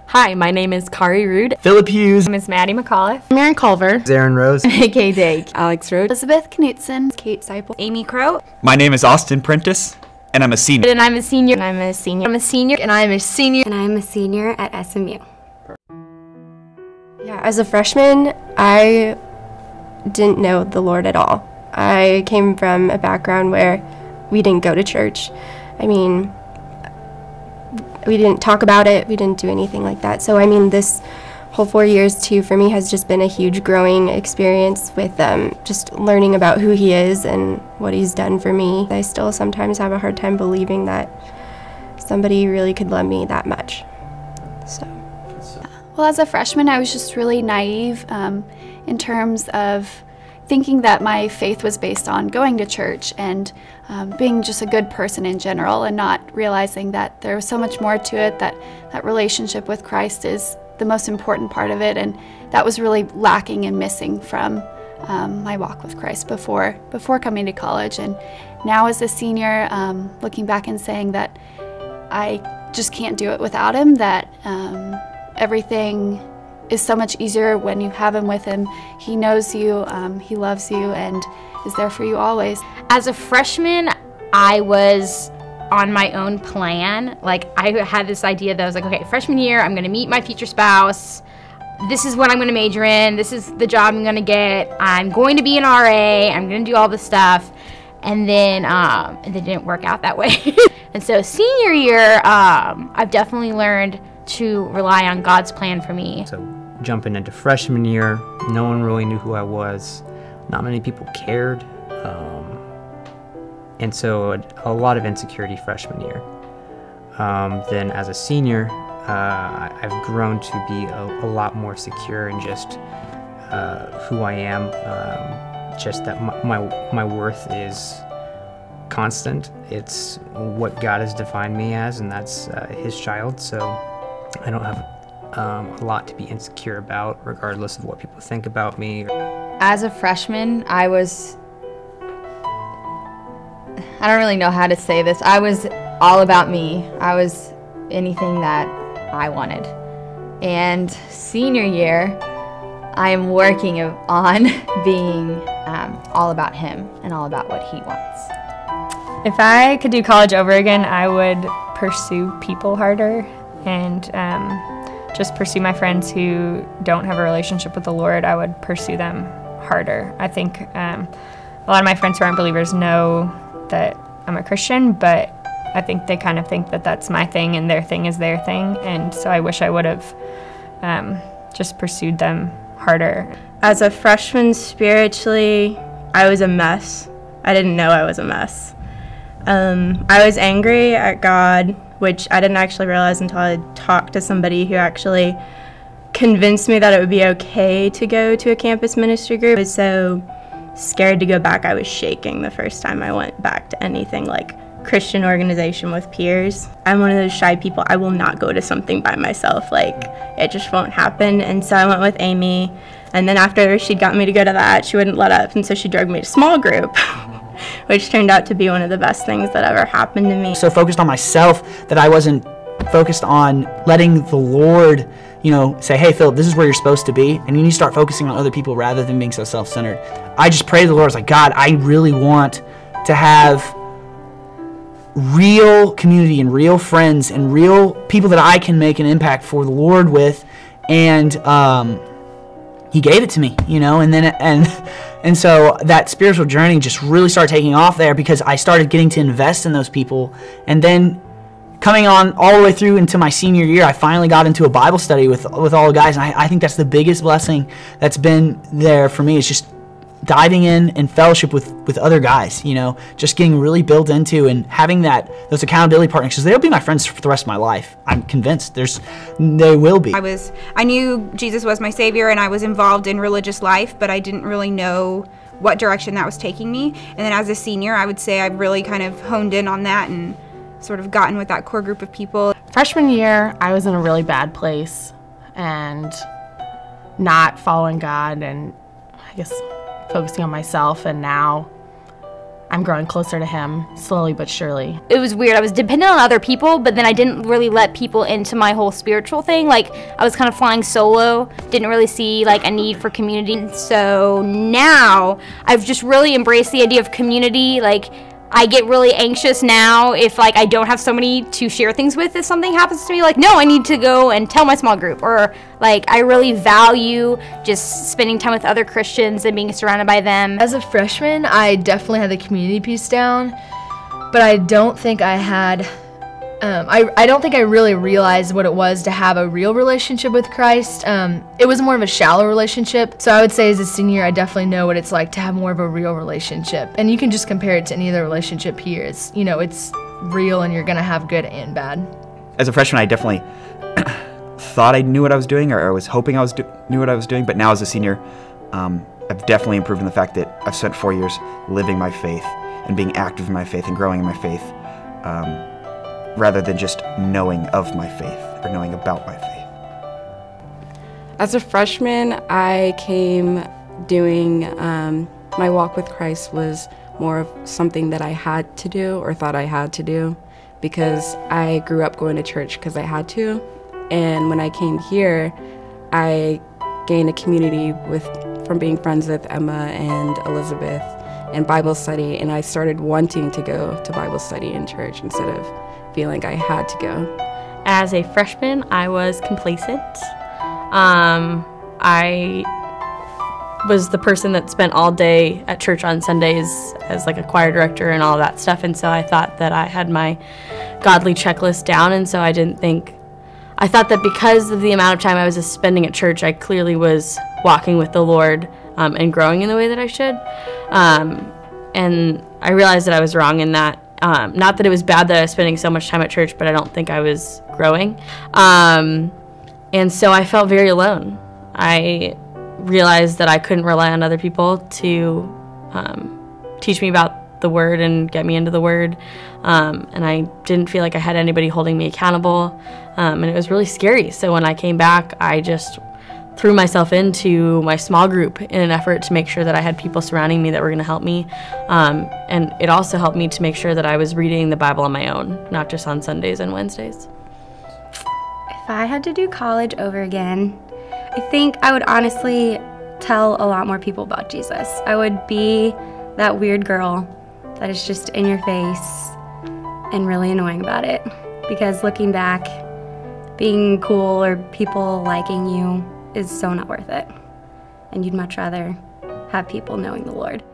Hi, my name is Kari Rude. Philip Hughes. My name is Maddie McAuliffe. Mary Culver. Aaron Rose. A.K. Dake. Alex Rode. Elizabeth Knutson. Kate Seipel. Amy Crow. My name is Austin Prentice, and I'm a senior. And I'm a senior. And I'm a senior. I'm a senior. And I'm a senior. And I'm a senior at SMU. Yeah, as a freshman, I didn't know the Lord at all. I came from a background where we didn't go to church. I mean, we didn't talk about it. We didn't do anything like that. So, I mean, this whole 4 years, too, for me has just been a huge growing experience with just learning about who He is and what He's done for me. I still sometimes have a hard time believing that somebody really could love me that much. So. Well, as a freshman, I was just really naive in terms of thinking that my faith was based on going to church and being just a good person in general, and not realizing that there was so much more to it, that relationship with Christ is the most important part of it, and that was really lacking and missing from my walk with Christ before coming to college. And now as a senior, looking back and saying that I just can't do it without Him, that everything is so much easier when you have Him with Him. He knows you, He loves you, and is there for you always. As a freshman, I was on my own plan. Like, I had this idea that I was like, okay, freshman year, I'm gonna meet my future spouse. This is what I'm gonna major in. This is the job I'm gonna get. I'm going to be an RA. I'm gonna do all this stuff. And then it didn't work out that way. And so senior year, I've definitely learned to rely on God's plan for me. So jumping into freshman year, no one really knew who I was. Not many people cared. And so a lot of insecurity freshman year. Then as a senior, I've grown to be a lot more secure in just who I am. Just that my worth is constant. It's what God has defined me as, and that's His child. So I don't have a lot to be insecure about, regardless of what people think about me. As a freshman, I don't really know how to say this. I was all about me. I was anything that I wanted. And senior year, I am working on being all about Him and all about what He wants. If I could do college over again, I would pursue people harder and just pursue my friends who don't have a relationship with the Lord. I would pursue them harder. I think a lot of my friends who aren't believers know that I'm a Christian, but I think they kind of think that that's my thing and their thing is their thing. And so I wish I would have just pursued them harder. As a freshman, spiritually, I was a mess. I didn't know I was a mess. I was angry at God, which I didn't actually realize until I talked to somebody who actually convinced me that it would be okay to go to a campus ministry group. I was so scared to go back. I was shaking the first time I went back to anything like Christian organization with peers. I'm one of those shy people. I will not go to something by myself. Like, it just won't happen. And so I went with Amy, and then after she'd got me to go to that, she wouldn't let up, and so she drugged me to small group, which turned out to be one of the best things that ever happened to me. So focused on myself that I wasn't focused on letting the Lord, say, hey, Philip, this is where you're supposed to be, and you need to start focusing on other people rather than being so self-centered. I just prayed to the Lord. I was like, God, I really want to have real community and real friends and real people that I can make an impact for the Lord with, and He gave it to me, and so that spiritual journey just really started taking off there because I started getting to invest in those people. And then coming on all the way through into my senior year, I finally got into a Bible study with all the guys, and I think that's the biggest blessing that's been there for me, is just diving in and fellowship with other guys, just getting really built into and having those accountability partners, because they'll be my friends for the rest of my life. I'm convinced they will be. I knew Jesus was my Savior, and I was involved in religious life, but I didn't really know what direction that was taking me. And then as a senior, I would say I've really kind of honed in on that and sort of gotten with that core group of people. Freshman year, I was in a really bad place and not following God, and I guess focusing on myself, and now I'm growing closer to him, slowly but surely. It was weird. I was dependent on other people, but then I didn't really let people into my whole spiritual thing. Like, I was kind of flying solo, didn't really see like a need for community. So now I've just really embraced the idea of community. Like, I get really anxious now if like I don't have somebody to share things with if something happens to me. Like, no, I need to go and tell my small group. Or like, I really value just spending time with other Christians and being surrounded by them. As a freshman, I definitely had the community piece down, but I don't think I had I don't think I really realized what it was to have a real relationship with Christ. It was more of a shallow relationship. So I would say as a senior, I definitely know what it's like to have more of a real relationship. And you can just compare it to any other relationship here. It's, you know, it's real and you're going to have good and bad. As a freshman, I definitely thought I knew what I was doing, or I was hoping I knew what I was doing. But now as a senior, I've definitely improved in the fact that I've spent 4 years living my faith and being active in my faith and growing in my faith. Rather than just knowing of my faith or knowing about my faith. As a freshman, I came doing, my walk with Christ was more of something that I had to do or thought I had to do, because I grew up going to church because I had to. And when I came here, I gained a community from being friends with Emma and Elizabeth and Bible study, and I started wanting to go to Bible study in church instead of feeling like I had to go. As a freshman, I was complacent. I was the person that spent all day at church on Sundays as like a choir director and all of that stuff, and so I thought that I had my godly checklist down, and so I thought that because of the amount of time I was spending at church, I clearly was walking with the Lord and growing in the way that I should. And I realized that I was wrong in that. Not that it was bad that I was spending so much time at church, but I don't think I was growing. And so I felt very alone. I realized that I couldn't rely on other people to teach me about the Word and get me into the Word. And I didn't feel like I had anybody holding me accountable. And it was really scary. So when I came back, I just threw myself into my small group in an effort to make sure that I had people surrounding me that were going to help me. And it also helped me to make sure that I was reading the Bible on my own, not just on Sundays and Wednesdays. If I had to do college over again, I think I would honestly tell a lot more people about Jesus. I would be that weird girl that is just in your face and really annoying about it. Because looking back, being cool or people liking you is so not worth it. And you'd much rather have people knowing the Lord.